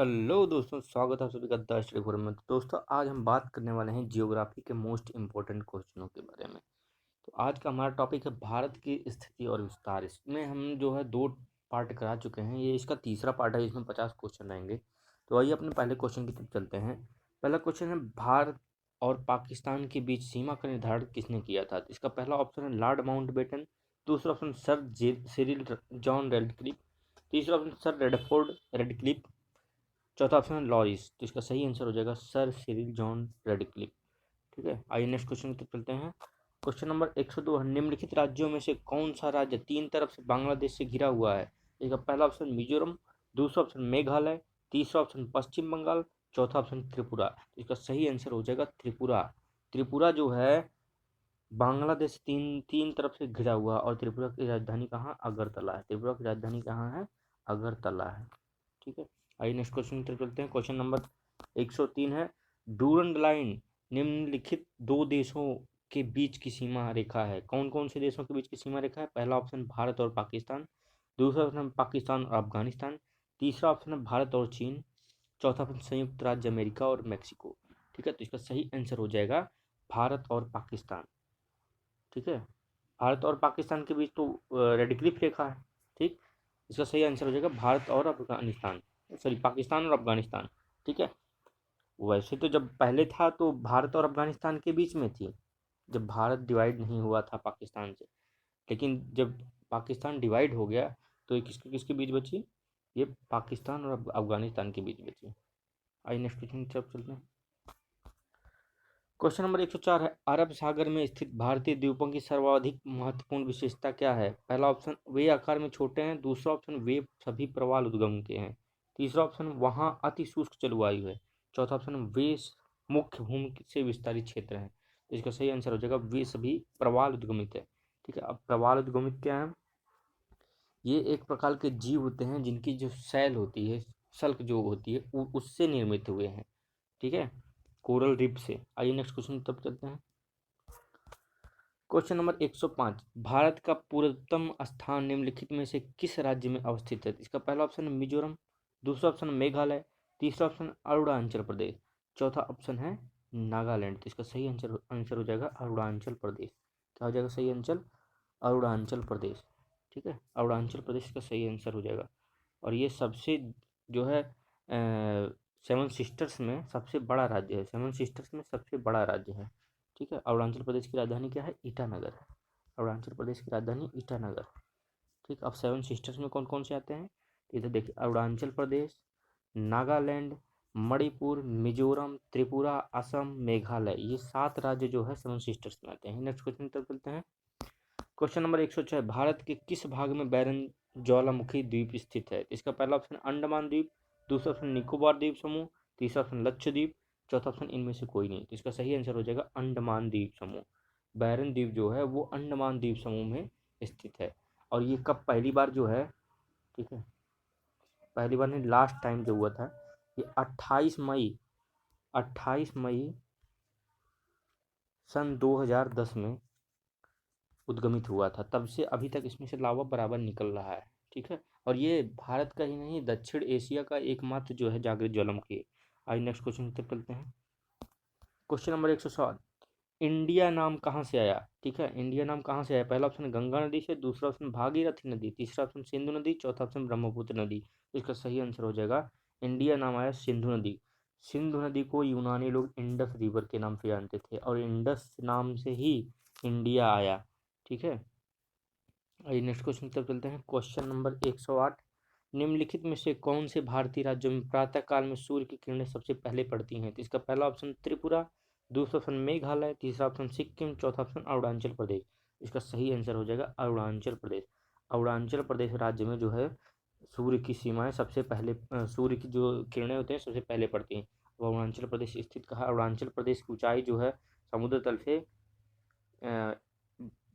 Hello दोस्तों, स्वागत है आप सभी का द स्टडी फोरम में। तो दोस्तों, आज हम बात करने वाले हैं जियोग्राफी के मोस्ट इम्पोर्टेंट क्वेश्चनों के बारे में। तो आज का हमारा टॉपिक है भारत की स्थिति और विस्तार। इसमें हम जो है दो पार्ट करा चुके हैं, ये इसका तीसरा पार्ट है। इसमें 50 क्वेश्चन रहेंगे। तो आइए अपने पहले क्वेश्चन की तरफ चलते हैं। पहला क्वेश्चन है, भारत और पाकिस्तान के बीच सीमा का निर्धारण किसने किया था? इसका पहला ऑप्शन है लॉर्ड माउंटबेटन, दूसरा option sir Cyril John Radcliffe, तीसरा ऑप्शन सर रेडक्लिफ, चौथा ऑप्शन है लॉरिस। तो इसका सही आंसर हो जाएगा सर सिरिल जॉन रेडक्लिफ। ठीक है, आइए नेक्स्ट क्वेश्चन की तरफ चलते हैं। क्वेश्चन नंबर 102 है, निम्नलिखित राज्यों में से कौन सा राज्य तीन तरफ से बांग्लादेश से घिरा हुआ है? इसका पहला ऑप्शन मिजोरम, दूसरा ऑप्शन मेघालय, तीसरा ऑप्शन पश्चिम बंगाल, चौथा ऑप्शन त्रिपुरा। तो इसका सही आंसर हो जाएगा त्रिपुरा। त्रिपुरा जो है बांग्लादेश तीन तीन तरफ से घिरा हुआ, और त्रिपुरा की राजधानी कहाँ, अगरतला है। त्रिपुरा की राजधानी कहाँ है, अगरतला है। ठीक है, आइए नेक्स्ट क्वेश्चन की तरफ चलते हैं। क्वेश्चन नंबर 103 है, डूरंड लाइन निम्नलिखित दो देशों के बीच की सीमा रेखा है। कौन कौन से देशों के बीच की सीमा रेखा है? पहला ऑप्शन भारत और पाकिस्तान, दूसरा ऑप्शन पाकिस्तान और अफगानिस्तान, तीसरा ऑप्शन है भारत और चीन, चौथा ऑप्शन संयुक्त राज्य अमेरिका और मेक्सिको। ठीक है, तो इसका सही आंसर हो जाएगा भारत और पाकिस्तान। ठीक है, भारत और पाकिस्तान के बीच तो रेड क्लिफ रेखा है। ठीक, इसका सही आंसर हो जाएगा भारत और अफगानिस्तान, सॉरी पाकिस्तान और अफगानिस्तान। ठीक है, वैसे तो जब पहले था तो भारत और अफगानिस्तान के बीच में थी, जब भारत डिवाइड नहीं हुआ था पाकिस्तान से। लेकिन जब पाकिस्तान डिवाइड हो गया तो ये किसके किसके बीच बची? ये पाकिस्तान और अफगानिस्तान के बीच बची। आइए नेक्स्ट क्वेश्चन की तरफ चलते हैं। क्वेश्चन नंबर 104 है, अरब सागर में स्थित भारतीय द्वीपों की सर्वाधिक महत्वपूर्ण विशेषता क्या है? पहला ऑप्शन वे आकार में छोटे हैं, दूसरा ऑप्शन वे सभी प्रवाल उद्गम के हैं, तीसरा ऑप्शन वहाँ अति शुष्क जलवायु है, चौथा ऑप्शन वे मुख्य भूमि से विस्तारित क्षेत्र हैं। तो इसका सही आंसर हो जाएगा वे सभी प्रवाल उद्गमित है। ठीक है, अब प्रवाल उद्गमित क्या है? ये एक प्रकार के जीव होते हैं जिनकी जो सेल होती है, सल्क जो होती है, उससे निर्मित हुए हैं। ठीक है, कोरल रिप से। आइए नेक्स्ट क्वेश्चन तब चलते हैं। क्वेश्चन नंबर 105, भारत का पूर्वतम स्थान निम्नलिखित में से किस राज्य में अवस्थित है? इसका पहला ऑप्शन है मिजोरम, दूसरा ऑप्शन मेघालय, तीसरा ऑप्शन अरुणाचल प्रदेश, चौथा ऑप्शन है नागालैंड। तो इसका सही आंसर आंसर हो जाएगा अरुणाचल प्रदेश। क्या हो जाएगा सही आंसर? अरुणाचल प्रदेश। ठीक है, अरुणाचल प्रदेश का सही आंसर हो जाएगा। और ये सबसे जो है सेवन सिस्टर्स में सबसे बड़ा राज्य है, सेवन सिस्टर्स में सबसे बड़ा राज्य है। ठीक है, अरुणाचल प्रदेश की राजधानी क्या है? ईटानगर है। अरुणाचल प्रदेश की राजधानी ईटानगर। ठीक, अब सेवन सिस्टर्स में कौन कौन से आते हैं? इधर देखिए, अरुणाचल प्रदेश, नागालैंड, मणिपुर, मिजोरम, त्रिपुरा, असम, मेघालय, ये 7 राज्य जो है सेवन सिस्टर्स में आते हैं। नेक्स्ट क्वेश्चन तक चलते हैं। क्वेश्चन नंबर 106, भारत के किस भाग में बैरन ज्वालामुखी द्वीप स्थित है? इसका पहला ऑप्शन अंडमान द्वीप, दूसरा ऑप्शन निकोबार द्वीप समूह, तीसरा ऑप्शन लक्षद्वीप, चौथा ऑप्शन इनमें से कोई नहीं। तो इसका सही आंसर हो जाएगा अंडमान द्वीप समूह। बैरन द्वीप जो है वो अंडमान द्वीप समूह में स्थित है। और ये कब पहली बार जो है, ठीक है, पहली बार नहीं, लास्ट टाइम जो हुआ था ये 28 मई सन 2010 में उद्गमित हुआ था। तब से अभी तक इसमें से लावा बराबर निकल रहा है। ठीक है, और ये भारत का ही नहीं, दक्षिण एशिया का एकमात्र जो है जागृत ज्वालामुखी है। आइए नेक्स्ट क्वेश्चन की तरफ चलते हैं। क्वेश्चन नंबर 107, इंडिया नाम कहाँ से आया? ठीक है, इंडिया नाम कहाँ से आया? पहला ऑप्शन गंगा नदी से, दूसरा ऑप्शन भागीरथी नदी, तीसरा ऑप्शन सिंधु नदी, चौथा ऑप्शन ब्रह्मपुत्र नदी। तो इसका सही आंसर हो जाएगा इंडिया नाम आया सिंधु नदी। सिंधु नदी को यूनानी लोग इंडस रिवर के नाम से जानते थे, और इंडस नाम से ही इंडिया आया। ठीक है, आइए नेक्स्ट क्वेश्चन की तरफ चलते हैं। क्वेश्चन नंबर 108, निम्नलिखित में से कौन से भारतीय राज्यों में प्रातः काल में सूर्य की किरणें सबसे पहले पड़ती हैं? तो इसका पहला ऑप्शन त्रिपुरा, दूसरा ऑप्शन मेघालय, तीसरा ऑप्शन सिक्किम, चौथा ऑप्शन अरुणाचल प्रदेश। इसका सही आंसर हो जाएगा अरुणाचल प्रदेश। अरुणाचल प्रदेश राज्य में जो है सूर्य की सीमाएं सबसे पहले, सूर्य की जो किरणें होते हैं सबसे पहले पड़ती हैं। वो अरुणाचल प्रदेश स्थित कहा, अरुणाचल प्रदेश की ऊंचाई जो है समुद्र तल से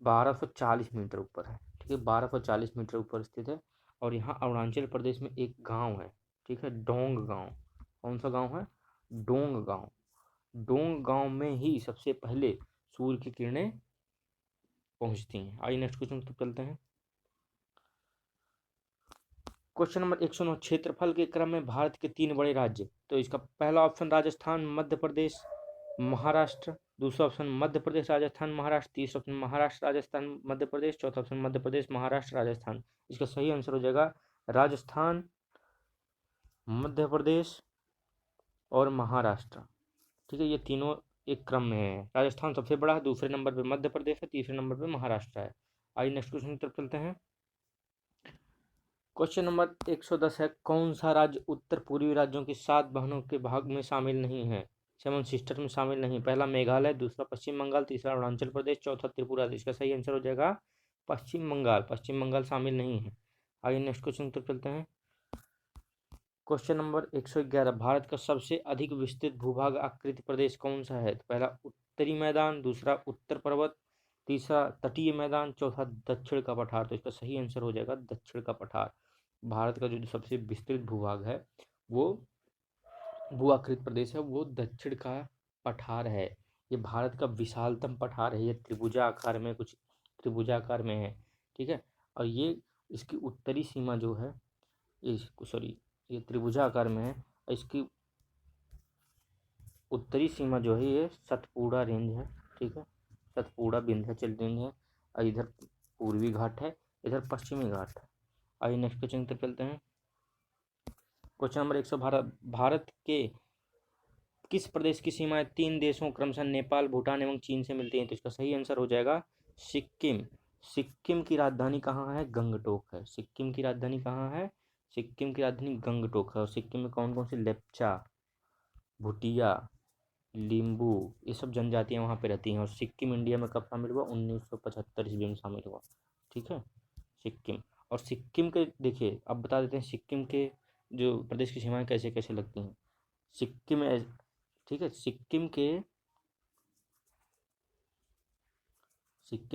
1240 मीटर ऊपर है। ठीक है, 1240 मीटर ऊपर स्थित है। और यहाँ अरुणाचल प्रदेश में एक गांव है, ठीक है, डोंग गांव। कौन सा गांव है? डोंग गांव। डोंग गांव में ही सबसे पहले सूर्य की किरणें पहुंचती हैं। आइए नेक्स्ट क्वेश्चन तक चलते हैं। क्वेश्चन नंबर 109, क्षेत्रफल के क्रम में भारत के 3 बड़े राज्य। तो इसका पहला ऑप्शन राजस्थान, मध्य प्रदेश, महाराष्ट्र। दूसरा ऑप्शन मध्य प्रदेश, राजस्थान, महाराष्ट्र। तीसरा ऑप्शन महाराष्ट्र, राजस्थान, मध्य प्रदेश। चौथा ऑप्शन मध्य प्रदेश, महाराष्ट्र, राजस्थान। इसका सही आंसर हो जाएगा राजस्थान, मध्य प्रदेश और महाराष्ट्र। ठीक है, ये तीनों एक क्रम में है। राजस्थान सबसे बड़ा है, दूसरे नंबर पे मध्य प्रदेश है, तीसरे नंबर पे महाराष्ट्र है। आइए नेक्स्ट क्वेश्चन की तरफ चलते हैं। क्वेश्चन नंबर 110 है, कौन सा राज्य उत्तर पूर्वी राज्यों की 7 बहनों के भाग में शामिल नहीं है, 7 सिस्टर में शामिल नहीं। पहला मेघालय, दूसरा पश्चिम बंगाल, तीसरा अरुणाचल प्रदेश, चौथा त्रिपुरा। इसका सही आंसर हो जाएगा पश्चिम बंगाल। पश्चिम बंगाल शामिल नहीं है। आइए नेक्स्ट क्वेश्चन की तरफ चलते हैं। क्वेश्चन नंबर 111, भारत का सबसे अधिक विस्तृत भूभाग आकृति प्रदेश कौन सा है। तो पहला उत्तरी मैदान, दूसरा उत्तर पर्वत, तीसरा तटीय मैदान, चौथा दक्षिण का पठार। तो इसका सही आंसर हो जाएगा दक्षिण का पठार। भारत का जो सबसे विस्तृत भूभाग है वो भू आकृति प्रदेश है, वो दक्षिण का पठार है। ये भारत का विशालतम पठार है। ये त्रिभुजाकार में, कुछ त्रिभुजाकार में है। ठीक है, और ये इसकी उत्तरी सीमा जो है, सॉरी, ये त्रिभुजाकार में है। इसकी उत्तरी सीमा जो है ये सतपुड़ा रेंज है। ठीक है, सतपुड़ा विंध्याचल रेंज है, और इधर पूर्वी घाट है, इधर पश्चिमी घाट है। आइए नेक्स्ट क्वेश्चन तक चलते हैं। क्वेश्चन नंबर 112, भारत के किस प्रदेश की सीमाएं 3 देशों क्रमशः नेपाल, भूटान एवं चीन से मिलती हैं। तो इसका सही आंसर हो जाएगा सिक्किम। सिक्किम की राजधानी कहाँ है, गंगटोक है। सिक्किम की राजधानी कहाँ है, सिक्किम की राजधानी गंगटोक है। और सिक्किम में कौन कौन सी लेप्चा, भूटिया, लिम्बू, ये सब जनजातियां वहाँ पे रहती हैं। और सिक्किम इंडिया में कब शामिल हुआ, 1975 ईस्वी में शामिल हुआ। ठीक है, सिक्किम। और सिक्किम के देखिए, अब बता देते हैं सिक्किम के जो प्रदेश की सीमाएं कैसे कैसे लगती हैं। सिक्किम ठीक है, सिक्किम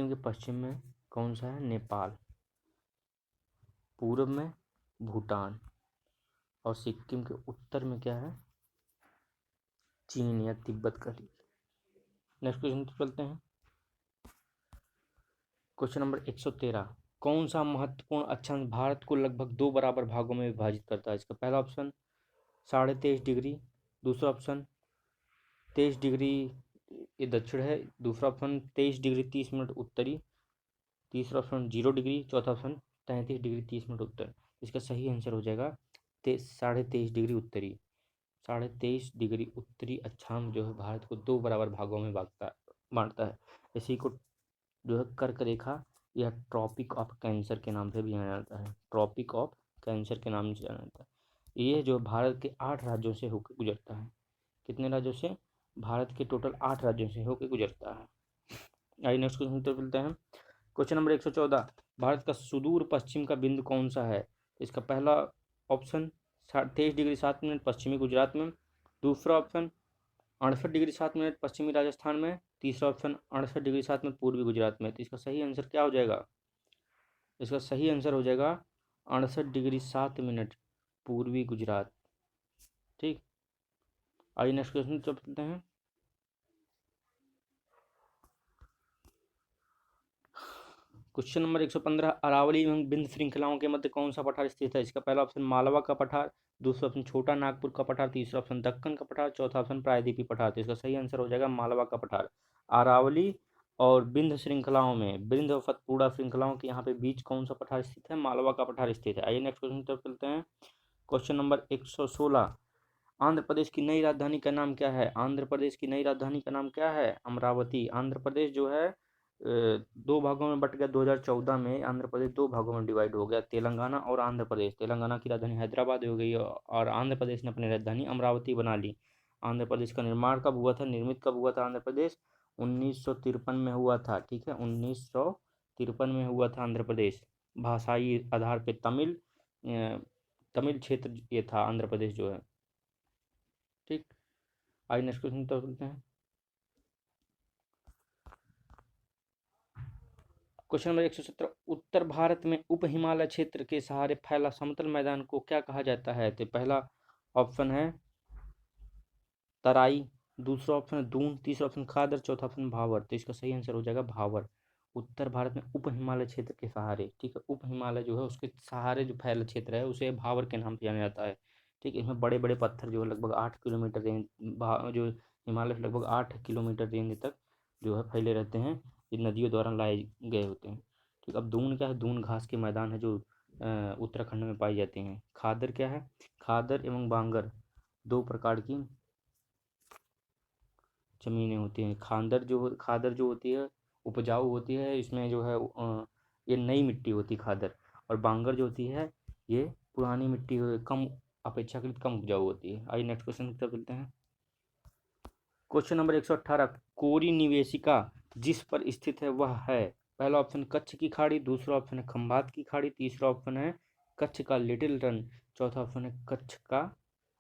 के पश्चिम में कौन सा है, नेपाल। पूर्व में भूटान, और सिक्किम के उत्तर में क्या है, चीन या तिब्बत का रीजन। नेक्स्ट क्वेश्चन पर चलते हैं। क्वेश्चन नंबर 113, कौन सा महत्वपूर्ण अक्षांश भारत को लगभग 2 बराबर भागों में विभाजित करता है। इसका पहला ऑप्शन 23.5 डिग्री, दूसरा ऑप्शन 23 डिग्री ये दक्षिण है, दूसरा ऑप्शन 23 डिग्री 30 मिनट उत्तरी, तीसरा ऑप्शन 0 डिग्री, चौथा ऑप्शन 33 डिग्री 30 मिनट उत्तर। इसका सही आंसर हो जाएगा 23.5 डिग्री उत्तरी। 23.5 डिग्री उत्तरी अक्षांश जो है भारत को 2 बराबर भागों में बांटता है। इसी को जो है कर्क रेखा या ट्रॉपिक ऑफ कैंसर के नाम से भी जाना जाता है। ट्रॉपिक ऑफ कैंसर के नाम से जाना जाता है। ये जो भारत के 8 राज्यों से होकर गुजरता है। कितने राज्यों से, भारत के टोटल 8 राज्यों से होकर गुजरता है। आइए नेक्स्ट क्वेश्चन तो मिलते हैं। क्वेश्चन नंबर 114, भारत का सुदूर पश्चिम का बिंदु कौन सा है। इसका पहला ऑप्शन 23 डिग्री 7 मिनट पश्चिमी गुजरात में, दूसरा ऑप्शन 68 डिग्री 7 मिनट पश्चिमी राजस्थान में, तीसरा ऑप्शन 68 डिग्री 7 मिनट पूर्वी गुजरात में। तो इसका सही आंसर क्या हो जाएगा, इसका सही आंसर हो जाएगा 68 डिग्री 7 मिनट पूर्वी गुजरात। ठीक, आइए नेक्स्ट क्वेश्चन चलते हैं। क्वेश्चन नंबर 115, अरावली एवं बिंद श्रृंखलाओं के मध्य कौन सा पठार स्थित है। इसका पहला ऑप्शन मालवा का पठार, दूसरा ऑप्शन छोटा नागपुर का पठार, तीसरा ऑप्शन दक्कन का पठार, चौथा ऑप्शन प्रायद्वीपीय पठार। तो इसका सही आंसर हो जाएगा मालवा का पठार। अरावली और बिंद श्रृंखलाओं में, बिंद और सतपुड़ा श्रृंखलाओं के यहाँ पे बीच कौन सा पठार स्थित है, मालवा का पठार स्थित है। आइए नेक्स्ट क्वेश्चन की तरफ चलते हैं। क्वेश्चन नंबर 116, आंध्र प्रदेश की नई राजधानी का नाम क्या है। आंध्र प्रदेश की नई राजधानी का नाम क्या है, अमरावती। आंध्र प्रदेश जो है 2 भागों में बट गया। 2014 में आंध्र प्रदेश 2 भागों में डिवाइड हो गया, तेलंगाना और आंध्र प्रदेश। तेलंगाना की राजधानी हैदराबाद हो गई और आंध्र प्रदेश ने अपनी राजधानी अमरावती बना ली। आंध्र प्रदेश का निर्माण कब हुआ था, निर्मित कब हुआ था आंध्र प्रदेश, 1953 में हुआ था। ठीक है, 1953 में हुआ था आंध्र प्रदेश। भाषाई आधार पे तमिल क्षेत्र ये था आंध्र प्रदेश जो है। ठीक, आइए नेक्स्ट क्वेश्चन तो बोलते हैं। क्वेश्चन नंबर 117, उत्तर भारत में उप हिमालय क्षेत्र के सहारे फैला समतल मैदान को क्या कहा जाता है। तो पहला ऑप्शन है तराई, दूसरा ऑप्शन है दून, तीसरा ऑप्शन खादर, चौथा ऑप्शन भावर। तो इसका सही आंसर हो जाएगा भावर। उत्तर भारत में उप हिमालय क्षेत्र के सहारे, ठीक है, उप हिमालय जो है उसके सहारे जो फैला क्षेत्र है उसे भावर के नाम से जाना जाता है। ठीक है, इसमें बड़े बड़े पत्थर जो है लगभग 8 किलोमीटर रेंज, जो हिमालय से लगभग 8 किलोमीटर रेंज तक जो है फैले रहते हैं, ये नदियों द्वारा लाए गए होते हैं। ठीक, अब दून क्या है? दून घास के मैदान है जो उत्तराखंड में पाई जाती हैं। खादर क्या है? खादर एवं बांगर दो प्रकार की जमीनें होती हैं। खादर जो होती है उपजाऊ होती है, इसमें जो है ये नई मिट्टी होती है खादर। और बांगर जो होती है ये पुरानी मिट्टी कम, अपेक्षाकृत कम उपजाऊ होती है। आइए नेक्स्ट क्वेश्चन की तरफ चलते हैं। क्वेश्चन नंबर 118, कोरी निवेशिका जिस पर स्थित है वह है। पहला ऑप्शन कच्छ की खाड़ी, दूसरा ऑप्शन है खंभात की खाड़ी, तीसरा ऑप्शन है कच्छ का लिटिल रन, चौथा ऑप्शन है कच्छ का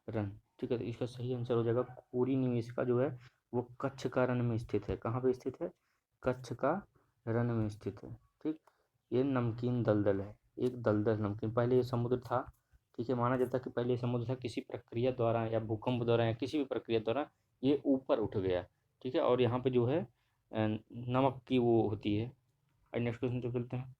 रन। ठीक है, तो इसका सही आंसर हो जाएगा कोरी निवेशिका जो है वो कच्छ का रन में स्थित है। कहाँ पे स्थित है? कच्छ का रन में स्थित है। ठीक, ये नमकीन दलदल है, एक दलदल नमकीन। पहले ये समुद्र था, ठीक है, माना जाता है कि पहले ये समुद्र था, किसी प्रक्रिया द्वारा या भूकंप द्वारा या किसी भी प्रक्रिया द्वारा ये ऊपर उठ गया। ठीक है, और यहाँ पे जो है नमक की वो होती है। और नेक्स्ट क्वेश्चन पे चलते हैं।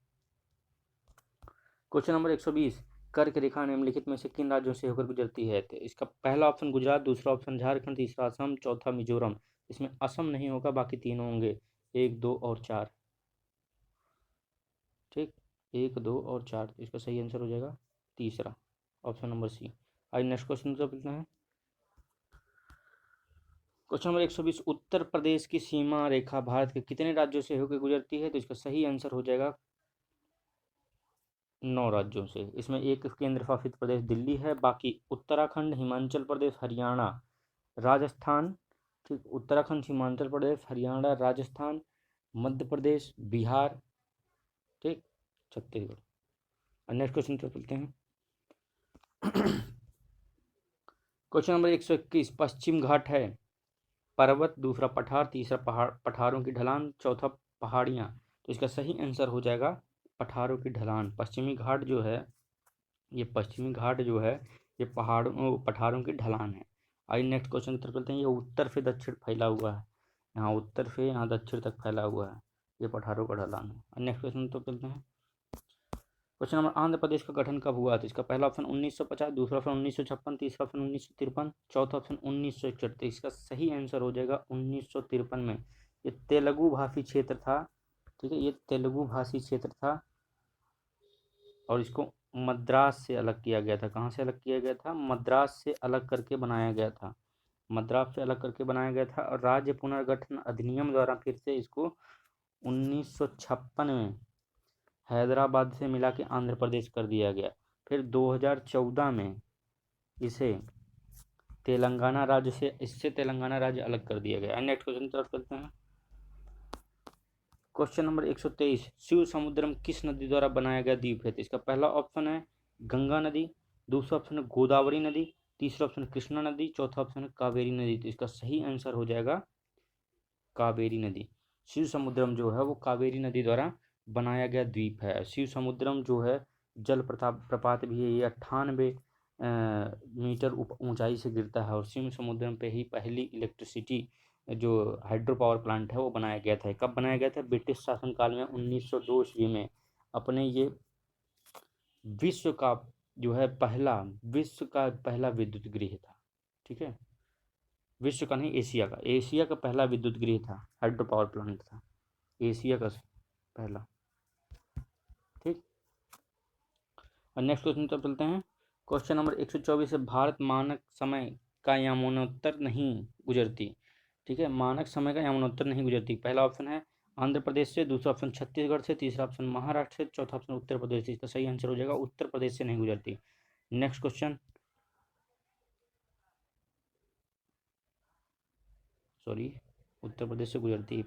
क्वेश्चन नंबर 120, कर्क रेखा निम्नलिखित में से किन राज्यों से होकर गुजरती है? तो इसका पहला ऑप्शन गुजरात, दूसरा ऑप्शन झारखंड, तीसरा असम, चौथा मिजोरम। इसमें असम नहीं होगा, बाकी तीनों होंगे, एक दो और चार। ठीक, एक दो और चार, तो इसका सही आंसर हो जाएगा तीसरा, ऑप्शन नंबर सी। आज नेक्स्ट क्वेश्चन तो पूछना है। क्वेश्चन नंबर 120, उत्तर प्रदेश की सीमा रेखा भारत के कितने राज्यों से होकर गुजरती है? तो इसका सही आंसर हो जाएगा 9 राज्यों से। इसमें एक केंद्र शासित प्रदेश दिल्ली है, बाकी उत्तराखंड, हिमाचल प्रदेश, हरियाणा, राजस्थान। ठीक, उत्तराखंड, हिमाचल प्रदेश, हरियाणा, राजस्थान, मध्य प्रदेश, बिहार, ठीक, छत्तीसगढ़। नेक्स्ट क्वेश्चन पर चलते हैं। क्वेश्चन नंबर 121, पश्चिम घाट है पर्वत, दूसरा पठार, तीसरा पठारों की ढलान, चौथा पहाड़ियाँ। तो इसका सही आंसर हो जाएगा पठारों की ढलान। पश्चिमी घाट जो है, ये पश्चिमी घाट जो है ये पठारों की ढलान है। आइए नेक्स्ट क्वेश्चन की तरफ चलते हैं। ये उत्तर से दक्षिण फैला हुआ है, यहाँ उत्तर से यहाँ दक्षिण तक फैला हुआ है, ये पठारों का ढलान है। नेक्स्ट क्वेश्चन तो चलते हैं। क्वेश्चन नंबर, आंध्र प्रदेश का गठन कब हुआ? तो इसका पहला ऑप्शन 1950, दूसरा ऑप्शन 1956, तीसरा ऑप्शन 1953, चौथा ऑप्शन 1961। तो इसका सही आंसर हो जाएगा 1953 में। ये तेलुगु भाषी क्षेत्र था, ठीक है, ये तेलुगु भाषी क्षेत्र था और इसको मद्रास से अलग किया गया था। कहाँ से अलग किया गया था? मद्रास से अलग करके बनाया गया था, मद्रास से अलग करके बनाया गया था। और राज्य पुनर्गठन अधिनियम द्वारा फिर से इसको 1956 में हैदराबाद से मिला के आंध्र प्रदेश कर दिया गया। फिर 2014 में इसे तेलंगाना राज्य से, इससे तेलंगाना राज्य अलग कर दिया गया। नेक्स्ट क्वेश्चन की तरफ चलते हैं। क्वेश्चन नंबर 123, शिव समुद्रम किस नदी द्वारा बनाया गया द्वीप है? तो इसका पहला ऑप्शन है गंगा नदी, दूसरा ऑप्शन है गोदावरी नदी, तीसरा ऑप्शन कृष्णा नदी, चौथा ऑप्शन है कावेरी नदी। तो इसका सही आंसर हो जाएगा कावेरी नदी। शिव समुद्रम जो है वो कावेरी नदी द्वारा बनाया गया द्वीप है। शिव समुद्रम जो है जल प्रपात भी है, ये 98 मीटर ऊंचाई से गिरता है। और शिव समुद्रम पे ही पहली इलेक्ट्रिसिटी जो हाइड्रो पावर प्लांट है वो बनाया गया था। कब बनाया गया था? ब्रिटिश शासनकाल में 1902 ईस्वी में। अपने ये विश्व का जो है विश्व का पहला विद्युत गृह था। ठीक है, विश्व का नहीं, एशिया का, एशिया का पहला विद्युत गृह था, हाइड्रो पावर प्लांट था, एशिया का पहला। ठीक, और नेक्स्ट क्वेश्चन तब चलते हैं। क्वेश्चन नंबर 124 है, भारत मानक समय का यमुनोत्तर नहीं गुजरती। ठीक है, मानक समय का यमुनोत्तर नहीं गुजरती। पहला ऑप्शन है आंध्र प्रदेश से, दूसरा ऑप्शन छत्तीसगढ़ से, तीसरा ऑप्शन महाराष्ट्र से, चौथा ऑप्शन उत्तर प्रदेश से। इसका सही आंसर हो जाएगा उत्तर प्रदेश से नहीं गुजरती। Next question, sorry, Uttar Pradesh से गुजरती है।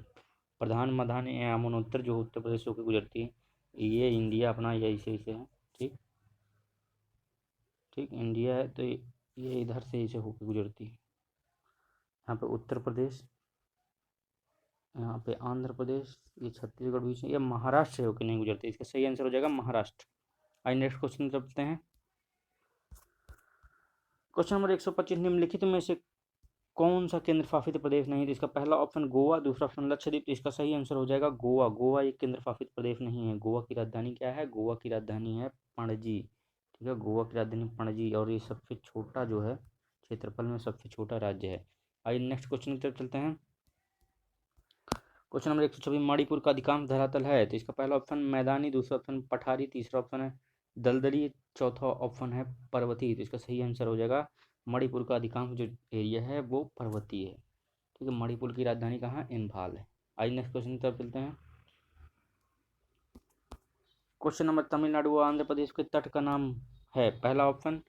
प्रधान मधान यमुनोत्तर जो उत्तर प्रदेश से होकर गुजरती है, ये इंडिया अपना यही से है। ठीक, ठीक, इंडिया है तो ये इधर से इसे होकर गुजरती है। यहाँ पे उत्तर प्रदेश, यहाँ पे आंध्र प्रदेश, ये छत्तीसगढ़ बीच में, ये महाराष्ट्र से होकर नहीं गुजरती। इसका सही आंसर हो जाएगा महाराष्ट्र। आइए नेक्स्ट क्वेश्चन चलते हैं। क्वेश्चन नंबर 125, निम्नलिखित में से कौन सा केंद्र शासित प्रदेश नहीं है? तो इसका पहला ऑप्शन गोवा, दूसरा ऑप्शन लक्षद्वीप। तो इसका सही आंसर हो जाएगा गोवा। गोवा एक केंद्र शासित प्रदेश नहीं है। गोवा की राजधानी क्या है? गोवा की राजधानी है पणजी। ठीक है, गोवा की राजधानी पणजी, और ये सबसे छोटा जो है क्षेत्रफल में सबसे छोटा राज्य है। आइए नेक्स्ट क्वेश्चन की तरफ चलते हैं। क्वेश्चन नंबर 126, मणिपुर का अधिकांश धरातल है? तो इसका पहला ऑप्शन मैदानी, दूसरा ऑप्शन पठारी, तीसरा ऑप्शन है दलदली, चौथा ऑप्शन है पर्वतीय। तो इसका सही आंसर हो जाएगा मणिपुर का अधिकांश जो एरिया है वो पर्वतीय है। ठीक है, मणिपुर की राजधानी कहाँ है? इम्फाल है। आइए नेक्स्ट क्वेश्चन की तरफ चलते हैं। क्वेश्चन नंबर, तमिलनाडु व आंध्र प्रदेश के तट का नाम है? पहला ऑप्शन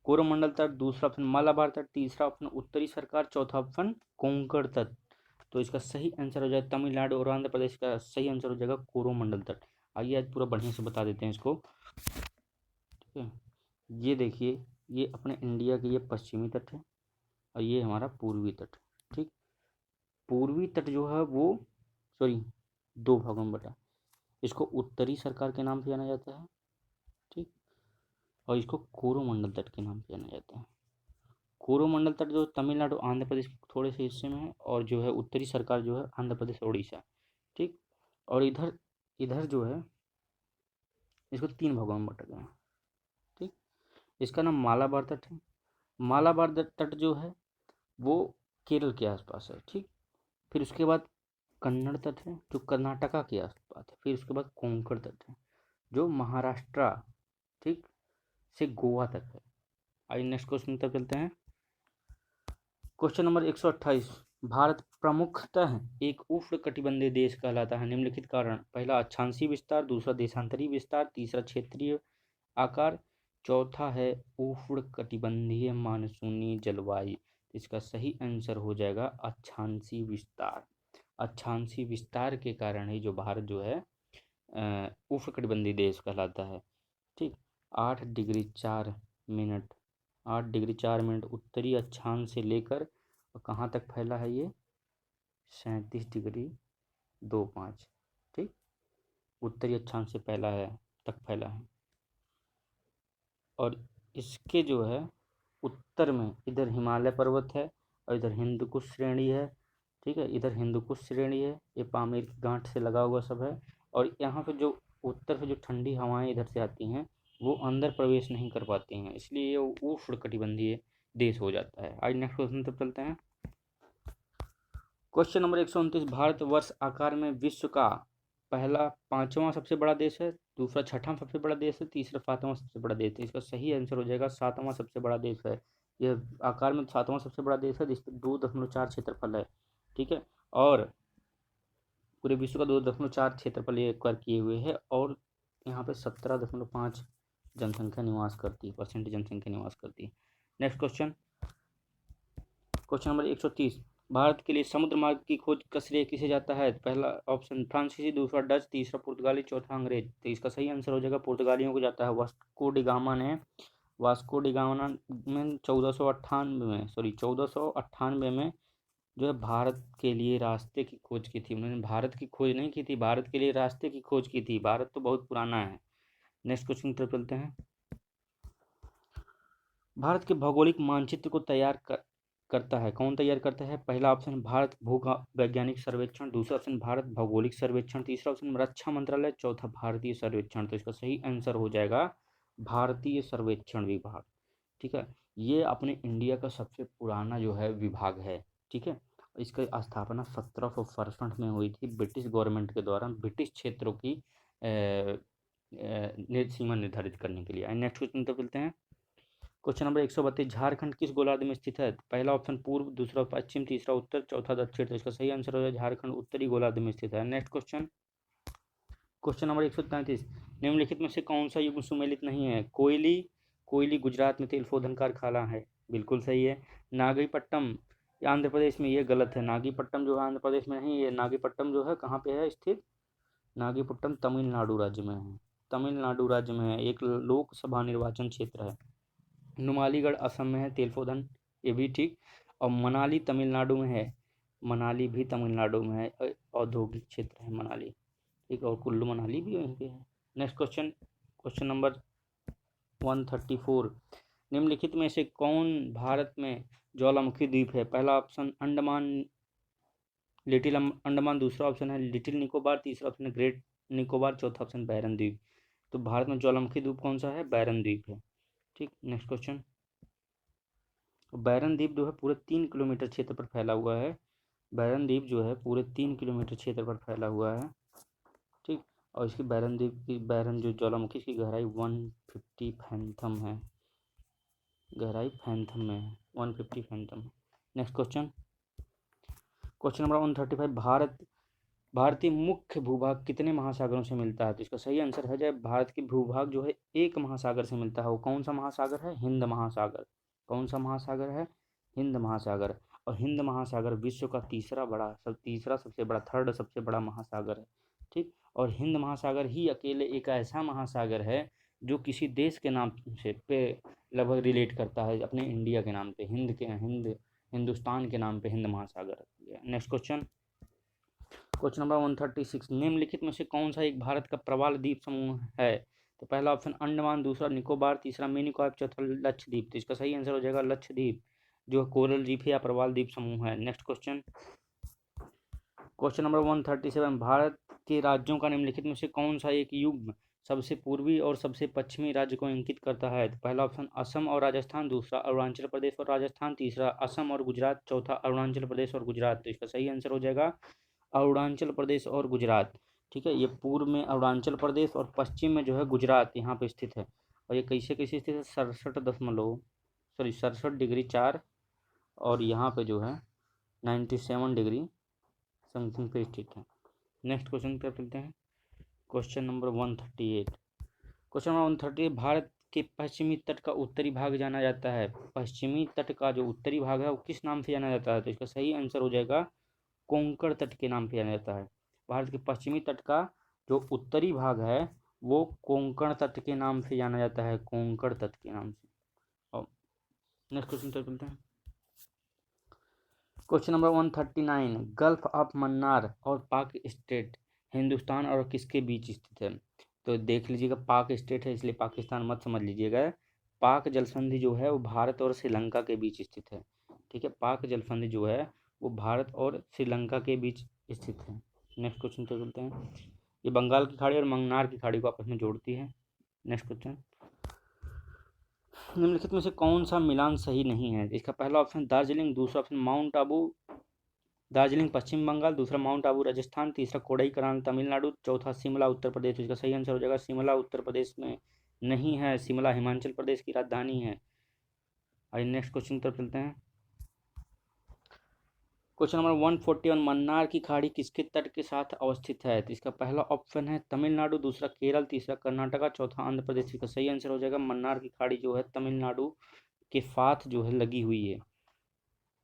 कोरोमंडल तट, दूसरा ऑप्शन मालाबार तट, तीसरा ऑप्शन उत्तरी सरकार, चौथा ऑप्शन कोंकण तट। तो इसका सही आंसर हो जाएगा तमिलनाडु और आंध्र प्रदेश का सही आंसर हो जाएगा कोरोमंडल तट। आइए आज पूरा बढ़िया से बता देते हैं इसको। ठीक है, ये देखिए, ये अपने इंडिया के ये पश्चिमी तट है और ये हमारा पूर्वी तट। ठीक, पूर्वी तट जो है वो, सॉरी, दो भागों में बटा। इसको उत्तरी सरकार के नाम से जाना जाता है। ठीक, और इसको कोरोमंडल तट के नाम से जाना जाता है। कोरोमंडल तट जो तमिलनाडु आंध्र प्रदेश के थोड़े से हिस्से में है, और जो है उत्तरी सरकार जो है आंध्र प्रदेश उड़ीसा। ठीक, और इधर इधर जो है इसको तीन भागों में बांटा गया है। ठीक, इसका नाम मालाबार तट है। मालाबार तट जो है वो केरल के आसपास है। ठीक, फिर उसके बाद कन्नड़ तट है जो कर्नाटका के आसपास है। फिर उसके बाद कोंकण तट है जो महाराष्ट्र, ठीक, से गोवा तक है। आइए नेक्स्ट क्वेश्चन तक चलते हैं। क्वेश्चन नंबर 128, भारत प्रमुखतः एक उष्णकटिबंधीय देश कहलाता है निम्नलिखित कारण? पहला अक्षांशीय विस्तार, दूसरा देशांतरीय विस्तार, तीसरा क्षेत्रीय आकार, चौथा है उष्णकटिबंधीय मानसूनी जलवायु। इसका सही आंसर हो जाएगा अक्षांशीय विस्तार। अक्षांशीय विस्तार के कारण ही जो भारत जो है उष्णकटिबंधीय देश कहलाता है। ठीक, 8 डिग्री 4 मिनट 8 डिग्री 4 मिनट उत्तरी अक्षांश से लेकर और कहाँ तक फैला है ये? 37 डिग्री 2 5। ठीक, उत्तरी अक्षांश से फैला है, तक फैला है। और इसके जो है उत्तर में इधर हिमालय पर्वत है और इधर हिंदू कुश श्रेणी है। ठीक है, इधर हिंदू कुश श्रेणी है, ये पामीर की गांठ से लगा हुआ सब है। और यहाँ पे जो उत्तर से जो ठंडी हवाएं इधर से आती हैं वो अंदर प्रवेश नहीं कर पाती हैं, इसलिए ये उष्णकटिबंधीय देश हो जाता है। आज नेक्स्ट क्वेश्चन तक चलते हैं। क्वेश्चन नंबर 129, भारतवर्ष आकार में विश्व का पहला पांचवा सबसे बड़ा देश है, दूसरा छठा सबसे बड़ा देश है, तीसरा सातवां सबसे बड़ा देश है। इसका सही आंसर हो जाएगा सातवां सबसे बड़ा देश है। यह आकार में सातवां सबसे बड़ा देश है जिसपे 2.4 क्षेत्रफल है। ठीक है, और पूरे विश्व का 2.4 क्षेत्रफल ये एक्वायर किए हुए है, और यहाँ पे 17.5 जनसंख्या निवास करती है, परसेंट जनसंख्या निवास करती है। Next question, question number 130, Bharat के लिए समुद्र मार्ग की खोज का श्रेय किसे जाता है? पहला ऑप्शन फ्रांसीसी, दूसरा डच, तीसरा पुर्तगाली, चौथा अंग्रेज। तो इसका सही आंसर हो जाएगा पुर्तगालियों को जाता है। वास्को डिगामा ने 1498 में जो है भारत के लिए रास्ते की खोज की थी। उन्होंने भारत की खोज नहीं की थी, भारत के लिए रास्ते की खोज की थी। भारत तो बहुत पुराना है। नेक्स्ट क्वेश्चन की तरफ चलते हैं। भारत के भौगोलिक मानचित्र को करता है कौन? तैयार करता है? पहला ऑप्शन भारत भू वैज्ञानिक सर्वेक्षण, दूसरा ऑप्शन भारत भौगोलिक सर्वेक्षण, तीसरा ऑप्शन रक्षा मंत्रालय, चौथा भारतीय सर्वेक्षण। तो इसका सही आंसर हो जाएगा भारतीय सर्वेक्षण विभाग। ठीक है, ये अपने इंडिया का सबसे पुराना जो है विभाग है। ठीक है, इसकी स्थापना 1767 में हुई थी ब्रिटिश गवर्नमेंट के द्वारा ब्रिटिश क्षेत्रों की सीमा निर्धारित करने के लिए। नेक्स्ट क्वेश्चन तो चलते हैं। क्वेश्चन नंबर 132, झारखंड किस गोलार्ध में स्थित है? पहला ऑप्शन पूर्व, दूसरा पश्चिम, तीसरा उत्तर, चौथा दक्षिण। तो इसका सही आंसर हो जाए झारखंड उत्तरी गोलार्ध में स्थित है। नेक्स्ट क्वेश्चन, क्वेश्चन नंबर 133, निम्नलिखित में से कौन सा युग्म सुमेलित नहीं है? कोयली कोयली गुजरात में तेल शोधन कारखाना है, बिल्कुल सही है। नागीपट्टनम आंध्र प्रदेश में, ये गलत है। नागीपट्टनम जो है आंध्र प्रदेश में नहीं है, नागीपट्टनम जो है कहाँ पे है स्थित? नागीपट्टनम तमिलनाडु राज्य में है। तमिलनाडु राज्य में है, एक लोकसभा निर्वाचन क्षेत्र है। नुमालीगढ़ असम में है तेल शोधन, ये भी ठीक। और मनाली तमिलनाडु में है, मनाली भी तमिलनाडु में है, औद्योगिक क्षेत्र है मनाली। ठीक, और कुल्लू मनाली भी वहीं पे है। नेक्स्ट क्वेश्चन, क्वेश्चन नंबर 134, निम्नलिखित में से कौन भारत में ज्वालामुखी द्वीप है? पहला ऑप्शन अंडमान, लिटिल अंडमान, दूसरा ऑप्शन है लिटिल निकोबार, तीसरा ऑप्शन है ग्रेट निकोबार, चौथा ऑप्शन बैरन द्वीप। तो भारत में ज्वालामुखी द्वीप कौन सा है? बैरन द्वीप है। ठीक, नेक्स्ट क्वेश्चन। बैरन द्वीप जो है पूरे 3 किलोमीटर क्षेत्र पर फैला हुआ है। बैरन द्वीप जो है पूरे 3 किलोमीटर क्षेत्र पर फैला हुआ है। ठीक, और इसकी बैरन द्वीप की बैरन जो ज्वालामुखी की गहराई 150 फैंथम है, गहराई फैंथम में है, 150 fathom. Next question, question number 135। भारतीय मुख्य भूभाग कितने महासागरों से मिलता है? तो इसका सही आंसर है, जब भारत की भूभाग जो है एक महासागर से मिलता है। वो कौन सा महासागर है? हिंद महासागर। कौन सा महासागर है? हिंद महासागर। और हिंद महासागर विश्व का तीसरा सबसे बड़ा, थर्ड सबसे बड़ा महासागर है। ठीक, और हिंद महासागर ही अकेले एक ऐसा महासागर है जो किसी देश के नाम से पे लगभग रिलेट करता है, अपने इंडिया के नाम पे, हिंदुस्तान के नाम पे हिंद महासागर। Next question, question number 136। निम्नलिखित में से कौन सा एक भारत का प्रवाल द्वीप समूह है? तो पहला ऑप्शन अंडमान, दूसरा निकोबार, तीसरा मिनिकॉय, चौथा लक्षद्वीप। तो इसका सही आंसर हो जाएगा लक्षद्वीप, जो कोरल द्वीप है या प्रवाल द्वीप समूह है। Next question, question number 137। Bharat के राज्यों का निम्नलिखित में से कौन सा एक युग्म सबसे पूर्वी और सबसे पश्चिमी राज्य को इंगित करता है? तो पहला ऑप्शन असम और राजस्थान, दूसरा अरुणाचल प्रदेश और राजस्थान, तीसरा असम और गुजरात, चौथा अरुणाचल प्रदेश और गुजरात। तो इसका सही आंसर हो जाएगा अरुणाचल प्रदेश और गुजरात। ठीक है, ये पूर्व में अरुणाचल प्रदेश और पश्चिम में जो है गुजरात यहाँ पे स्थित है। और ये कैसे कैसे स्थित है? 67.4 और यहाँ पे जो है 97 डिग्री समथिंग पे स्थित है। नेक्स्ट क्वेश्चन पे चलते हैं, question number 138। Question number 138। Bharat के पश्चिमी तट का उत्तरी भाग जाना जाता है, पश्चिमी तट का जो उत्तरी भाग है वो किस नाम से जाना जाता है? तो इसका सही आंसर हो जाएगा कोंकण तट के नाम से जाना जाता है। भारत के पश्चिमी तट का जो उत्तरी भाग है वो कोंकण तट के नाम से जाना जाता है, कोंकण तट के नाम से। और नेक्स्ट क्वेश्चन चलते हैं, question number 139। Gulf of Mannar और पाक स्टेट हिंदुस्तान और किसके बीच स्थित है? तो देख लीजिएगा, पाक स्टेट है इसलिए पाकिस्तान मत समझ लीजिएगा। पाक जलसंधि जो है वो भारत और श्रीलंका के बीच स्थित है। ठीक है, पाक जलसंधि जो है वो भारत और श्रीलंका के बीच स्थित है। नेक्स्ट क्वेश्चन पे चलते हैं, ये बंगाल की खाड़ी और मन्नार की खाड़ी को आपस में जोड़ती है। नेक्स्ट क्वेश्चन, निम्नलिखित में से कौन सा मिलान सही नहीं है? इसका पहला ऑप्शन दार्जिलिंग, दूसरा ऑप्शन माउंट आबू दार्जिलिंग पश्चिम बंगाल, दूसरा माउंट आबू राजस्थान, तीसरा कोडाईकनाल तमिलनाडु, चौथा शिमला उत्तर प्रदेश। इसका सही आंसर हो जाएगा शिमला उत्तर प्रदेश में नहीं है, शिमला हिमाचल प्रदेश की राजधानी है। आइए नेक्स्ट क्वेश्चन पर चलते हैं, क्वेश्चन नंबर 141। मन्नार की खाड़ी किसके तट के साथ अवस्थित है? तो इसका पहला ऑप्शन है तमिलनाडु, दूसरा केरल, तीसरा कर्नाटका, चौथा आंध्र प्रदेश। इसका सही आंसर हो जाएगा मन्नार की खाड़ी जो है तमिलनाडु के साथ जो है लगी हुई है।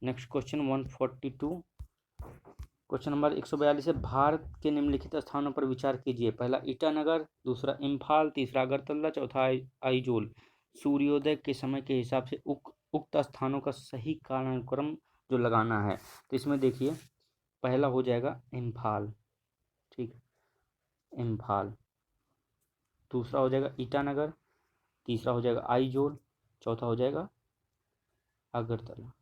Next question 142। क्वेश्चन नंबर 142 है, भारत के निम्नलिखित स्थानों पर विचार कीजिए। पहला ईटानगर, दूसरा इम्फाल, तीसरा अगरतला, चौथा आइजोल। सूर्योदय के समय के हिसाब से उक्त स्थानों का सही कालानुक्रम जो लगाना है, तो इसमें देखिए पहला हो जाएगा इम्फाल, ठीक, इम्फाल, दूसरा हो जाएगा ईटानगर, तीसरा हो जाएगा आइजोल, चौथा हो जाएगा अगरतला।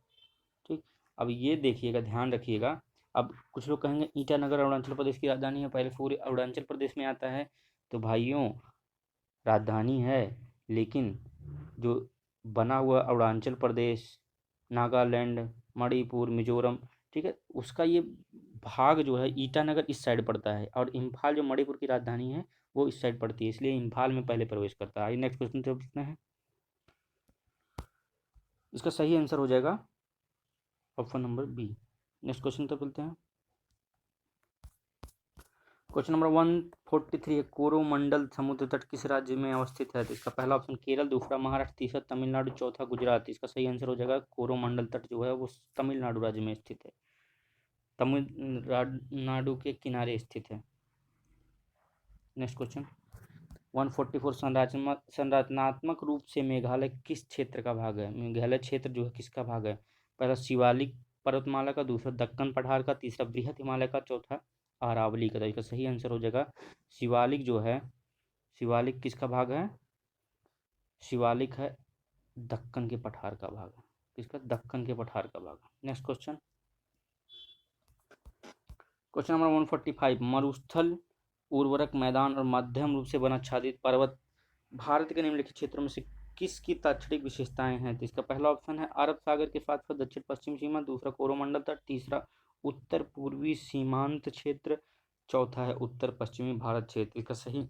ठीक, अब ये देखिएगा, ध्यान रखिएगा। अब कुछ लोग कहेंगे ईटानगर अरुणाचल प्रदेश की राजधानी है, पहले पूरे अरुणाचल प्रदेश में आता है। तो भाइयों, राजधानी है लेकिन जो बना हुआ अरुणाचल प्रदेश, नागालैंड, मणिपुर, मिजोरम, ठीक है, उसका ये भाग जो है ईटानगर इस साइड पड़ता है और इम्फाल जो मणिपुर की राजधानी है वो इस साइड पड़ती है, इसलिए इम्फाल में पहले प्रवेश करता है। नेक्स्ट क्वेश्चन पूछते हैं, इसका सही आंसर हो जाएगा option number B. Next question तो बोलते हैं, क्वेश्चन नंबर 143 है, कोरोमंडल समुद्र तट किस राज्य में अवस्थित है? तो इसका पहला ऑप्शन केरल, दूसरा महाराष्ट्र, तीसरा तमिलनाडु, चौथा गुजरात। इसका सही आंसर हो जाएगा कोरोमंडल तट जो है वो तमिलनाडु राज्य में स्थित है, तमिलनाडु के किनारे स्थित है। Next question 144। संरचनात्मक रूप से मेघालय किस क्षेत्र का भाग है? मेघालय क्षेत्र जो है किसका भाग है? पहला शिवालिक पर्वतमाला का, दूसरा दक्कन पठार का, तीसरा बृहत हिमालय का, चौथा अरावली का। इसका सही आंसर हो जाएगा शिवालिक जो है, शिवालिक किसका भाग है? शिवालिक है दक्कन के पठार का भाग है। किसका? दक्कन के पठार का भाग। नेक्स्ट क्वेश्चन, क्वेश्चन नंबर 145, मरुस्थल, उर्वरक मैदान और मध्यम रूप से वनाच्छादित पर्वत भारत के निम्नलिखित क्षेत्रों में से किसकी ताक्षणिक विशेषताएं हैं? तो इसका पहला ऑप्शन है अरब सागर के साथ साथ दक्षिण पश्चिम सीमा, दूसरा कोरोमंडल तट, तीसरा उत्तर पूर्वी सीमांत क्षेत्र, चौथा है उत्तर पश्चिमी भारत क्षेत्र। इसका सही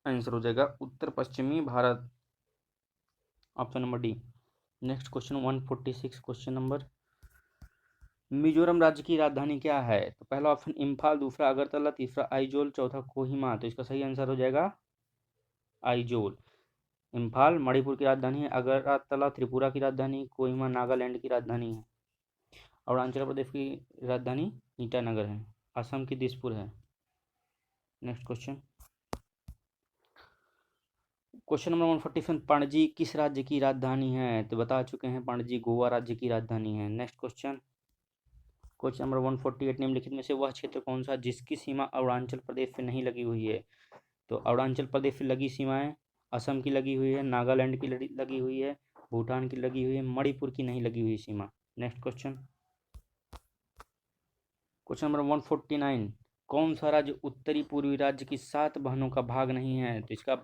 आंसर हो जाएगा उत्तर पश्चिमी Bharat, option number D. Next question 146, question number, Mizoram राज्य की राजधानी क्या है? तो पहला ऑप्शन इम्फाल, दूसरा अगरतला, तीसरा आइजोल, चौथा कोहिमा। तो इसका सही आंसर हो जाएगा आइजोल। इम्फाल मणिपुर की राजधानी है, अगरतला त्रिपुरा की राजधानी, कोहिमा नागालैंड की राजधानी है। अरुणाचल प्रदेश की राजधानी ईटानगर है। असम की दिसपुर है। Next question, question number 147, Panaji किस राज्य की राजधानी है? तो बता चुके हैं, पणजी गोवा राज्य की राजधानी है। नेक्स्ट क्वेश्चन, क्वेश्चन नंबर 148, निम्नलिखित में से वह क्षेत्र कौन सा जिसकी सीमा अरुणाचल प्रदेश से नहीं लगी हुई है? तो अरुणाचल प्रदेश से लगी सीमाएं असम की लगी हुई है, नागालैंड की लगी हुई है, भूटान की लगी हुई है, मणिपुर की नहीं लगी हुई सीमा। नेक्स्ट क्वेश्चन, क्वेश्चन नंबर 149, कौन सा राज्य उत्तरी पूर्वी राज्य की 7 बहनों का भाग नहीं है? तो इसका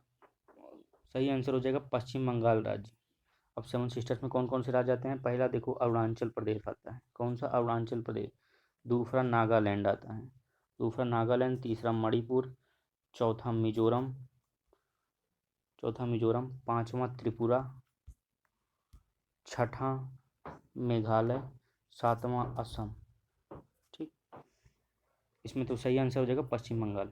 सही आंसर हो जाएगा पश्चिम बंगाल राज्य। अब 7 सिस्टर्स में कौन कौन से राज्य आते हैं? पहला देखो अरुणाचल प्रदेश आता है। कौन सा? अरुणाचल प्रदेश। दूसरा नागालैंड आता है, दूसरा नागालैंड, तीसरा मणिपुर, चौथा मिजोरम, पांचवा त्रिपुरा, छठा मेघालय, सातवां असम। ठीक, इसमें तो सही आंसर हो जाएगा पश्चिम बंगाल।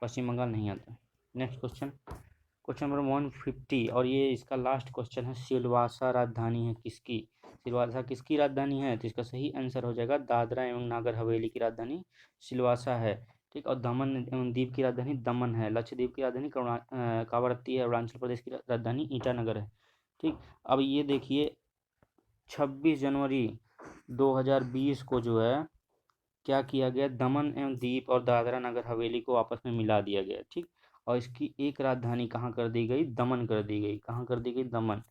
पश्चिम बंगाल नहीं आता। नेक्स्ट क्वेश्चन, क्वेश्चन नंबर 150, और ये इसका लास्ट क्वेश्चन है, सिलवासा राजधानी है किसकी? सिलवासा किसकी राजधानी है? तो इसका सही आंसर हो जाएगा दादरा एवं नागर हवेली की राजधानी सिलवासा है। ठीक, और दमन एवं दीव की राजधानी दमन है। लक्षद्वीप की राजधानी कावरत्ती है। अरुणाचल प्रदेश की राजधानी ईटानगर है। ठीक, अब ये देखिए 26 जनवरी 2020 को जो है क्या किया गया, दमन एवं दीप और दादरा नगर हवेली को आपस में मिला दिया गया। ठीक, और इसकी एक राजधानी कहाँ कर दी गई? दमन कर दी गई। कहाँ कर दी गई? दमन।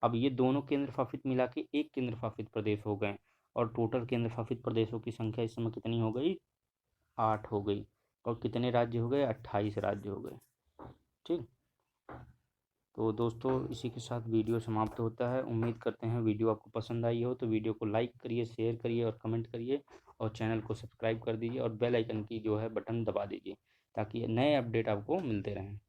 अब ये दोनों केंद्र शासित मिला के एक केंद्र शासित प्रदेश हो गए, और टोटल केंद्र शासित प्रदेशों की संख्या इस समय कितनी हो गई? 8 हो गई। और कितने राज्य हो गए? 28 राज्य हो गए। ठीक, तो दोस्तों इसी के साथ वीडियो समाप्त होता है। उम्मीद करते हैं वीडियो आपको पसंद आई हो, तो वीडियो को लाइक करिए, शेयर करिए और कमेंट करिए, और चैनल को सब्सक्राइब कर दीजिए और बेल आइकन की जो है बटन दबा दीजिए, ताकि नए अपडेट आपको मिलते रहें।